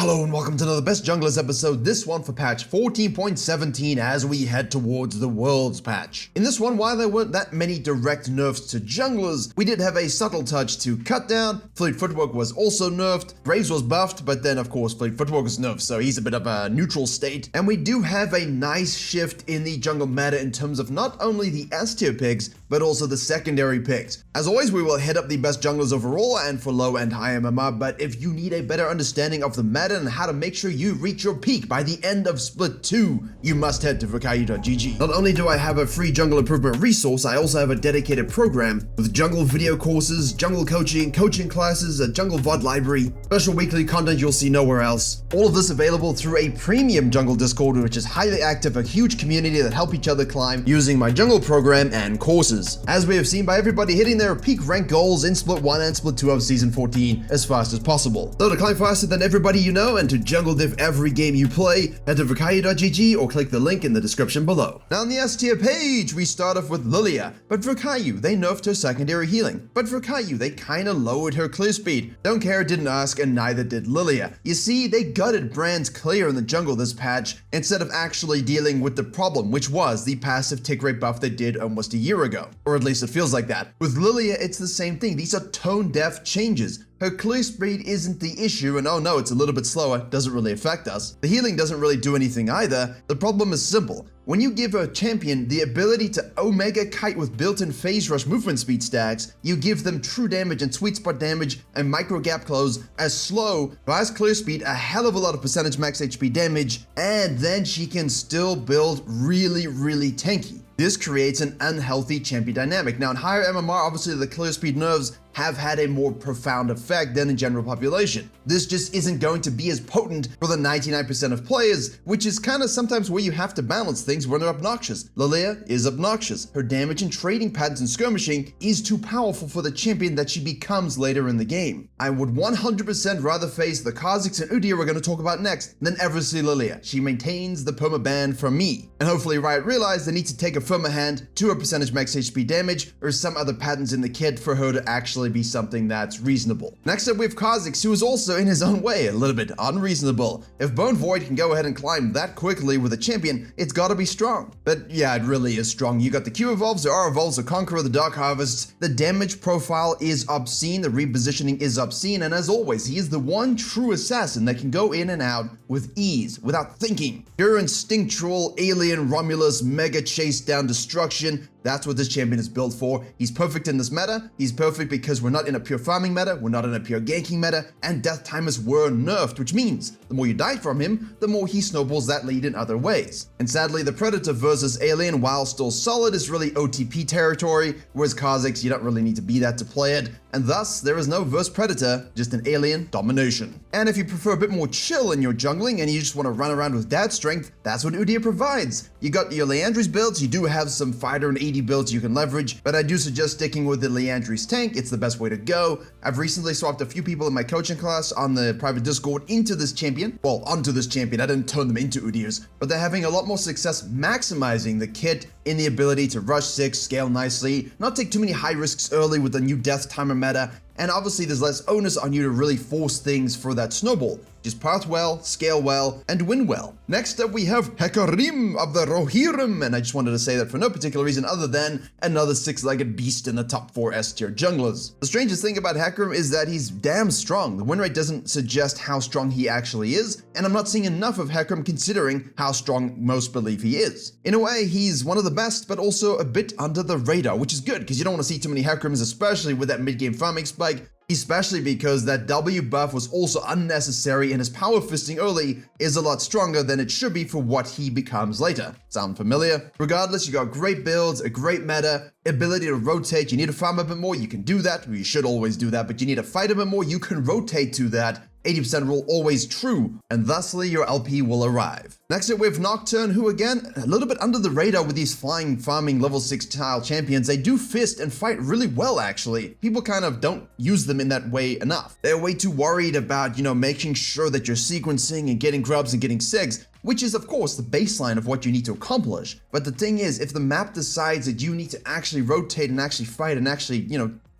Hello and welcome to another Best Junglers episode, this one for patch 14.17 as we head towards the Worlds patch. In this one, while there weren't that many direct nerfs to junglers, we did have a subtle touch to cut down. Fleet Footwork was also nerfed, Graves was buffed, but then of course Fleet Footwork was nerfed, so he's a bit of a neutral state. And we do have a nice shift in the jungle meta in terms of not only the S tier picks, but also the secondary picks. As always, we will hit up the best junglers overall and for low and high MMR, but if you need a better understanding of the meta and how to make sure you reach your peak by the end of Split 2, you must head to Virkayu.gg. Not only do I have a free jungle improvement resource, I also have a dedicated program with jungle video courses, jungle coaching, coaching classes, a jungle VOD library, special weekly content you'll see nowhere else. All of this available through a premium jungle Discord, which is highly active, a huge community that help each other climb using my jungle program and courses. As we have seen by everybody hitting their peak rank goals in Split 1 and Split 2 of Season 14 as fast as possible. So to climb faster than everybody you know and to jungle diff every game you play, head to Virkayu.gg or click the link in the description below. Now on the S tier page, we start off with Lilia, but Virkayu, they nerfed her secondary healing. But Virkayu, they kinda lowered her clear speed. Don't care, didn't ask, and neither did Lilia. You see, they gutted Brand's clear in the jungle this patch instead of actually dealing with the problem, which was the passive tick rate buff they did almost a year ago. Or at least it feels like that. With Lilia, it's the same thing. These are tone-deaf changes. Her clear speed isn't the issue, and oh no, it's a little bit slower, doesn't really affect us. The healing doesn't really do anything either. The problem is simple. When you give a champion the ability to Omega Kite with built-in phase rush movement speed stacks, you give them true damage and sweet spot damage and micro gap close as slow, fast clear speed, a hell of a lot of percentage max HP damage, and then she can still build really tanky. This creates an unhealthy champion dynamic. Now in higher MMR, obviously the clear speed nerfs have had a more profound effect than in general population. This just isn't going to be as potent for the 99% of players, which is kind of sometimes where you have to balance things when they're obnoxious. Lilia is obnoxious. Her damage and trading patterns and skirmishing is too powerful for the champion that she becomes later in the game. I would 100% rather face the Kha'Zix and Udyr we're going to talk about next than ever see Lilia. She maintains the permaban from me. And hopefully Riot realized they need to take a firmer hand to her percentage max HP damage or some other patterns in the kit for her to actually be something that's reasonable. Next up we have Kha'Zix, who is also in his own way a little bit unreasonable. If Bone Void can go ahead and climb that quickly with a champion, it's gotta be strong. But yeah, it really is strong. You got the Q evolves, the R evolves, the Conqueror, the Dark Harvests. The damage profile is obscene, the repositioning is obscene, and as always, he is the one true assassin that can go in and out with ease, without thinking. Pure instinctual, alien, Romulus, mega chase down destruction. That's what this champion is built for. He's perfect in this meta. He's perfect because we're not in a pure farming meta, we're not in a pure ganking meta, and death timers were nerfed, which means the more you die from him, the more he snowballs that lead in other ways. And sadly, the Predator versus Alien, while still solid, is really OTP territory, whereas Kha'Zix, you don't really need to be that to play it, and thus, there is no verse Predator, just an alien domination. And if you prefer a bit more chill in your jungling and you just want to run around with dad strength, that's what Udyr provides. You got your Leandry's builds, you do have some fighter and AD builds you can leverage, but I do suggest sticking with the Leandry's tank. It's the best way to go. I've recently swapped a few people in my coaching class on the private Discord into this champion. Well, onto this champion. I didn't turn them into Udyr's, but they're having a lot more success maximizing the kit in the ability to rush 6, scale nicely, not take too many high risks early with the new death timer meta, and obviously there's less onus on you to really force things for that snowball. Just path well, scale well, and win well. Next up we have Hecarim of the Rohirrim, and I just wanted to say that for no particular reason other than another 6-legged beast in the top 4 S tier junglers. The strangest thing about Hecarim is that he's damn strong. The win rate doesn't suggest how strong he actually is, and I'm not seeing enough of Hecarim considering how strong most believe he is. In a way, he's one of the best, but also a bit under the radar, which is good because you don't want to see too many Hecarims, especially with that mid-game farming spike. Especially because that W buff was also unnecessary and his power fisting early is a lot stronger than it should be for what he becomes later. Sound familiar? Regardless, you got great builds, a great meta, ability to rotate. You need to farm a bit more, you can do that. You should always do that, but you need to fight a bit more, you can rotate to that. 80% rule always true, and thusly your LP will arrive. Next up we have Nocturne, who again, a little bit under the radar with these flying farming level 6 tile champions. They do fist and fight really well actually. People kind of don't use them in that way enough. They're way too worried about, making sure that you're sequencing and getting grubs and getting sigs, which is of course the baseline of what you need to accomplish. But the thing is, if the map decides that you need to actually rotate and actually fight and actually,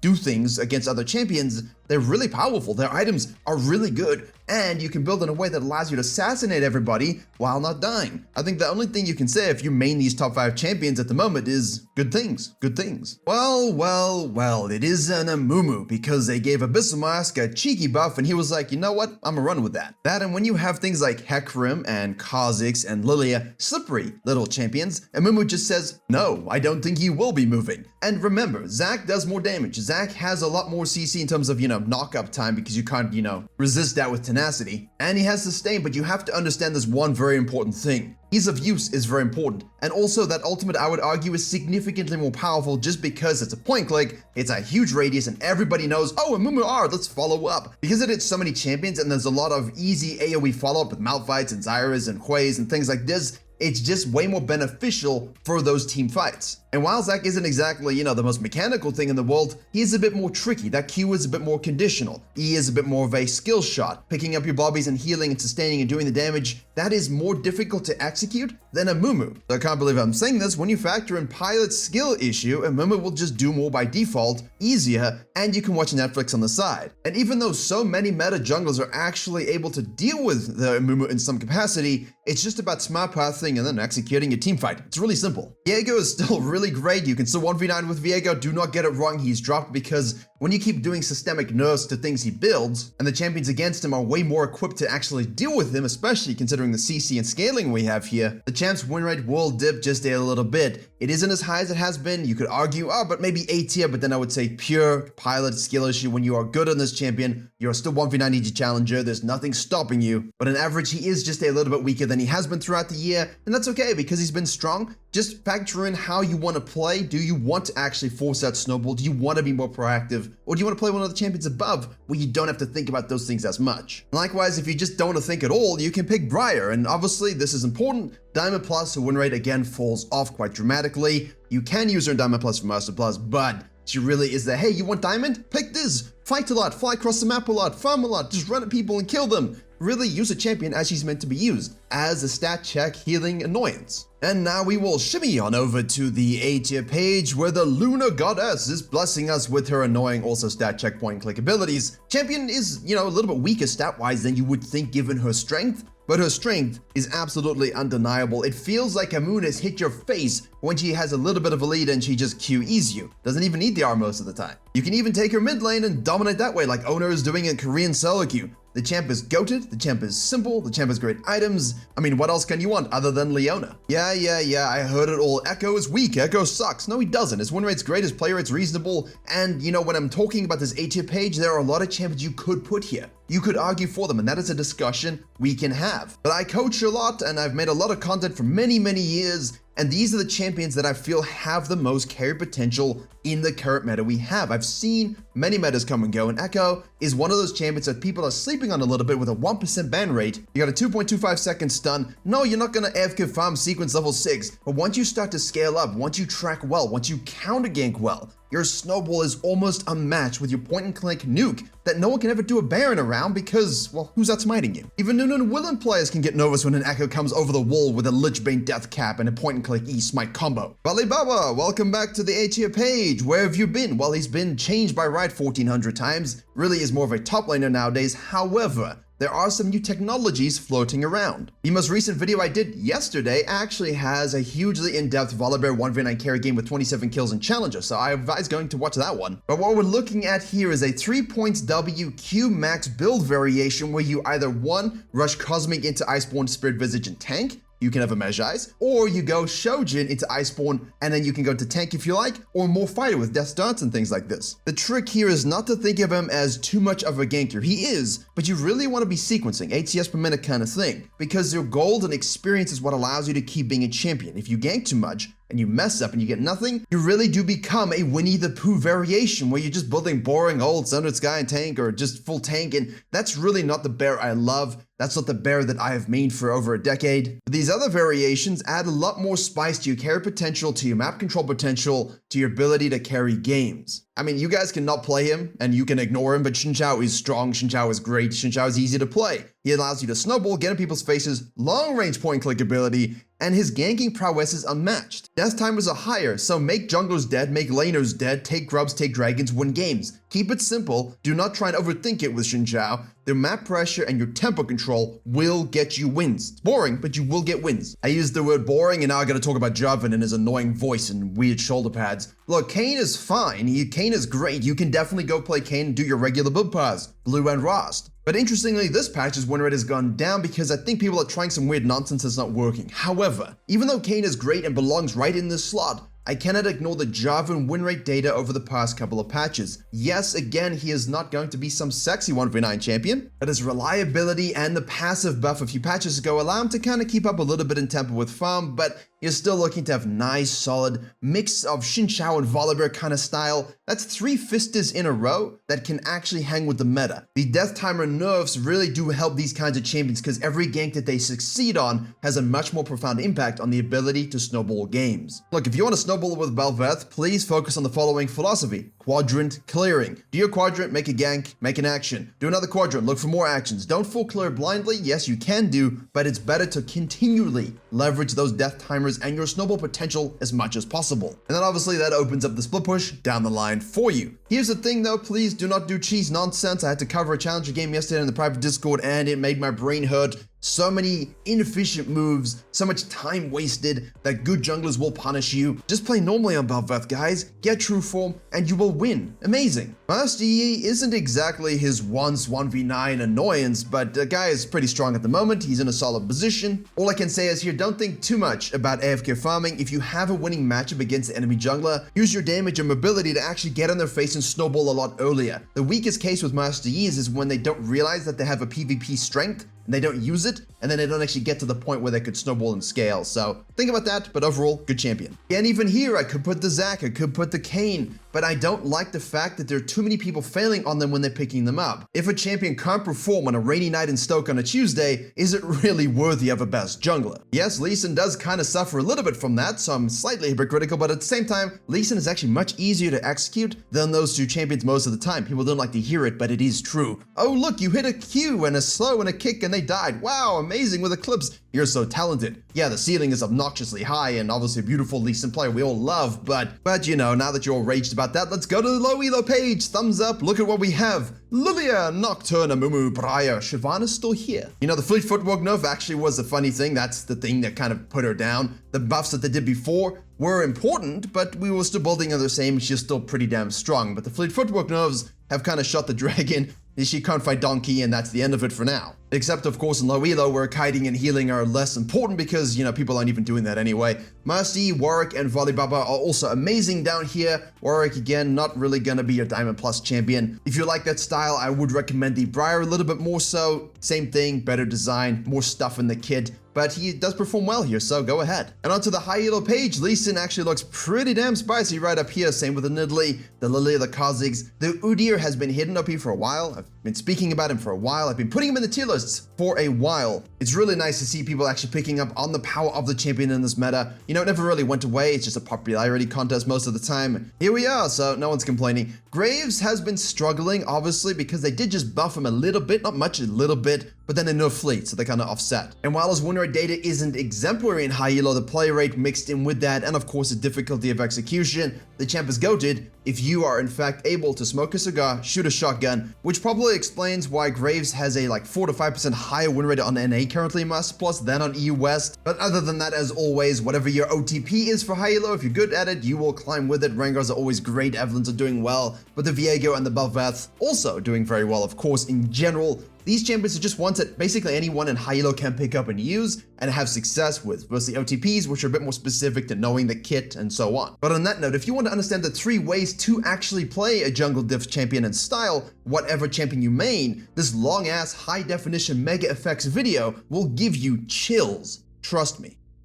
do things against other champions, they're really powerful. Their items are really good. and you can build in a way that allows you to assassinate everybody while not dying. I think the only thing you can say if you main these top 5 champions at the moment is good things, good things. Well, it is an Amumu because they gave Abyssal Mask a cheeky buff and he was like, you know what, I'm gonna run with that. And when you have things like Hecarim and Kha'Zix and Lilia, slippery little champions, Amumu just says, no, I don't think you will be moving. And remember, Zac does more damage. Zac has a lot more CC in terms of, knock-up time because you can't, resist that with tenacity. And he has sustain, but you have to understand this one very important thing. Ease of use is very important, and also that ultimate, I would argue, is significantly more powerful just because it's a point click, it's a huge radius, and everybody knows, oh, Amumu R, let's follow up. Because it hits so many champions and there's a lot of easy AoE follow-up with Malphites and Zyras and Hueys and things like this, it's just way more beneficial for those team fights. And while Zac isn't exactly, the most mechanical thing in the world, he is a bit more tricky. That Q is a bit more conditional. E is a bit more of a skill shot. Picking up your bobbies and healing and sustaining and doing the damage, that is more difficult to execute than Amumu. So I can't believe I'm saying this. When you factor in Pilot's skill issue, Amumu will just do more by default, easier, and you can watch Netflix on the side. And even though so many meta junglers are actually able to deal with the Amumu in some capacity, it's just about smart pathing and then executing a team fight. It's really simple. Viego is still really great. You can still 1v9 with Viego. Do not get it wrong. He's dropped because when you keep doing systemic nerfs to things he builds, and the champions against him are way more equipped to actually deal with him, especially considering the CC and scaling we have here, the champ's win rate will dip just a little bit. It isn't as high as it has been. You could argue, but maybe A tier, but then I would say pure Pilot skill issue. When you are good on this champion, you're still 1v9 EG challenger. There's nothing stopping you. But on average, he is just a little bit weaker than he has been throughout the year, and that's okay because he's been strong. Just factor in how you want to play. Do you want to actually force that snowball? Do you want to be more proactive? Or do you want to play one of the champions above where you don't have to think about those things as much? Likewise, if you just don't want to think at all, you can pick Briar. And obviously, this is important. Diamond Plus, her win rate again falls off quite dramatically. You can use her in Diamond Plus for Master Plus, but she really is the, hey, you want Diamond? Pick this. Fight a lot, fly across the map a lot, farm a lot, just run at people and kill them. Really use a champion as she's meant to be used, as a stat check healing annoyance. And now we will shimmy on over to the A tier page where the Lunar Goddess is blessing us with her annoying also stat check point click abilities. Champion is, a little bit weaker stat-wise than you would think given her strength, but her strength is absolutely undeniable. It feels like Amun has hit your face when she has a little bit of a lead and she just QEs you. Doesn't even need the R most of the time. You can even take her mid lane and dominate that way like Owner is doing in Korean solo queue. The champ is goated, the champ is simple, the champ has great items. I mean, what else can you want other than Leona? Yeah, I heard it all. Echo is weak, Echo sucks. No, he doesn't. His win rate's great, his play rate's reasonable. And when I'm talking about this A tier page, there are a lot of champions you could put here. You could argue for them, and that is a discussion we can have. But I coach a lot, and I've made a lot of content for many, many years, and these are the champions that I feel have the most carry potential in the current meta we have. I've seen many metas come and go, and Echo is one of those champions that people are sleeping on a little bit with a 1% ban rate. You got a 2.25 second stun. No, you're not gonna AFK farm sequence level 6, but once you start to scale up, once you track well, once you counter gank well, your snowball is almost a match with your point-and-click nuke that no one can ever do a Baron around because, well, who's outsmiting you? Even Nunu and Willen players can get nervous when an Echo comes over the wall with a Lichbane Death Cap and a point-and-click E-Smite combo. Bali Baba, welcome back to the A tier page. Where have you been? Well, he's been changed by Riot 1400 times. Really is more of a top laner nowadays. However, there are some new technologies floating around. The most recent video I did yesterday actually has a hugely in-depth Volibear 1v9 carry game with 27 kills in Challenger, so I advise going to watch that one. But what we're looking at here is a 3 points WQ max build variation where you either 1. Rush Cosmic into Iceborne, Spirit Visage, and Tank. You can have a Magi, or you go Shojin into Iceborne, and then you can go to tank if you like, or more fighter with Death Darts and things like this. The trick here is not to think of him as too much of a ganker. He is, but you really want to be sequencing, ATS per minute kind of thing, because your gold and experience is what allows you to keep being a champion. If you gank too much, and you mess up and you get nothing, you really do become a Winnie the Pooh variation where you're just building boring old Sundered Sky and tank or just full tank, and that's really not the bear I love. That's not the bear that I have mained for over a decade. But these other variations add a lot more spice to your carry potential, to your map control potential, to your ability to carry games. I mean, you guys cannot play him and you can ignore him, but Xin Zhao is strong, Xin Zhao is great, Xin Zhao is easy to play. He allows you to snowball, get in people's faces, long-range point-click ability, and his ganking prowess is unmatched. Death timers are higher, so make junglers dead, make laners dead, take grubs, take dragons, win games. Keep it simple, do not try and overthink it with Xin Zhao. The map pressure and your tempo control will get you wins. It's boring, but you will get wins. I used the word boring, and now I gotta talk about Jarvan and his annoying voice and weird shoulder pads. Look, Kayn is fine. Kayn is great. You can definitely go play Kayn and do your regular build paths, Blue and Rast. But interestingly, this patch's win rate has gone down because I think people are trying some weird nonsense that's not working. However, even though Kayn is great and belongs right in this slot, I cannot ignore the Jarvan win rate data over the past couple of patches. Yes, again, he is not going to be some sexy 1v9 champion, but his reliability and the passive buff a few patches ago allow him to kind of keep up a little bit in tempo with farm, but you're still looking to have nice, solid mix of Xin Zhao and Volibear kind of style. That's 3 Fisters in a row that can actually hang with the meta. The Death Timer nerfs really do help these kinds of champions because every gank that they succeed on has a much more profound impact on the ability to snowball games. Look, if you want to snowball with Bel'Veth, please focus on the following philosophy. Quadrant clearing. Do your quadrant, make a gank, make an action. Do another quadrant, look for more actions. Don't full clear blindly. Yes, you can do, but it's better to continually leverage those death timers and your snowball potential as much as possible. And then obviously that opens up the split push down the line for you. Here's the thing though, please do not do cheese nonsense. I had to cover a challenger game yesterday in the private Discord and it made my brain hurt. So many inefficient moves, so much time wasted that good junglers will punish you. Just play normally on Bel'Veth, guys. Get true form and you will win. Amazing. Master Yi isn't exactly his once 1v9 annoyance, but the guy is pretty strong at the moment. He's in a solid position. All I can say is here, don't think too much about AFK farming. If you have a winning matchup against the enemy jungler, use your damage and mobility to actually get on their face and snowball a lot earlier. The weakest case with Master Yi is when they don't realize that they have a PvP strength and they don't use it, and then they don't actually get to the point where they could snowball and scale. So think about that, but overall, good champion. And even here, I could put the Zac, I could put the Kayn, but I don't like the fact that there are too many people failing on them when they're picking them up. If a champion can't perform on a rainy night in Stoke on a Tuesday, is it really worthy of a best jungler? Yes, Lee Sin does kind of suffer a little bit from that, so I'm slightly hypocritical, but at the same time, Lee Sin is actually much easier to execute than those two champions most of the time. People don't like to hear it, but it is true. Oh, look, you hit a Q and a slow and a kick and they died. Wow, amazing with Eclipse. You're so talented. Yeah, the ceiling is obnoxiously high and obviously a beautiful Lee Sin player we all love, but you know, now that you're all raged about that, let's go to the low elo page. Thumbs up, look at what we have. Lilia, Nocturne, Amumu, Briar, Shyvana's still here. You know, the Fleet Footwork nerf actually was a funny thing. That's the thing that kind of put her down. The buffs that they did before were important, but we were still building on the same. She's still pretty damn strong, but the Fleet Footwork nerfs have kind of shot the dragon. She can't fight Donkey, and that's the end of it for now. Except, of course, in low elo, where kiting and healing are less important because, you know, people aren't even doing that anyway. Mercy, Warwick, and Volibaba are also amazing down here. Warwick, again, not really gonna be your Diamond Plus champion. If you like that style, I would recommend the Briar a little bit more so. Same thing, better design, more stuff in the kit. But he does perform well here, so go ahead. And onto the high elo page, Lee Sin actually looks pretty damn spicy right up here. Same with the Nidalee, the Lilia, the Kha'Zix. The Udyr has been hidden up here for a while. I've been speaking about him for a while. I've been putting him in the tier lists for a while. It's really nice to see people actually picking up on the power of the champion in this meta. You know, it never really went away. It's just a popularity contest most of the time. Here we are, so no one's complaining. Graves has been struggling, obviously, because they did just buff him a little bit, not much, a little bit, but then they nerfed Fleet, so they kind of offset. And while his win rate data isn't exemplary in high elo, the play rate mixed in with that, and of course the difficulty of execution, the champ is goated if you are in fact able to smoke a cigar, shoot a shotgun, which probably explains why Graves has a like 4 to 5% higher win rate on NA currently in Master Plus than on EU West. But other than that, as always, whatever your OTP is for high elo, if you're good at it, you will climb with it. Rangers are always great, Evelynns are doing well, but the Viego and the Bel'Veth also doing very well, of course, in general. These champions are just ones that basically anyone in high elo can pick up and use and have success with, versus the OTPs, which are a bit more specific to knowing the kit and so on. But on that note, if you want to understand the 3 ways to actually play a jungle diff champion and style, whatever champion you main, this long ass high definition mega effects video will give you chills. Trust me.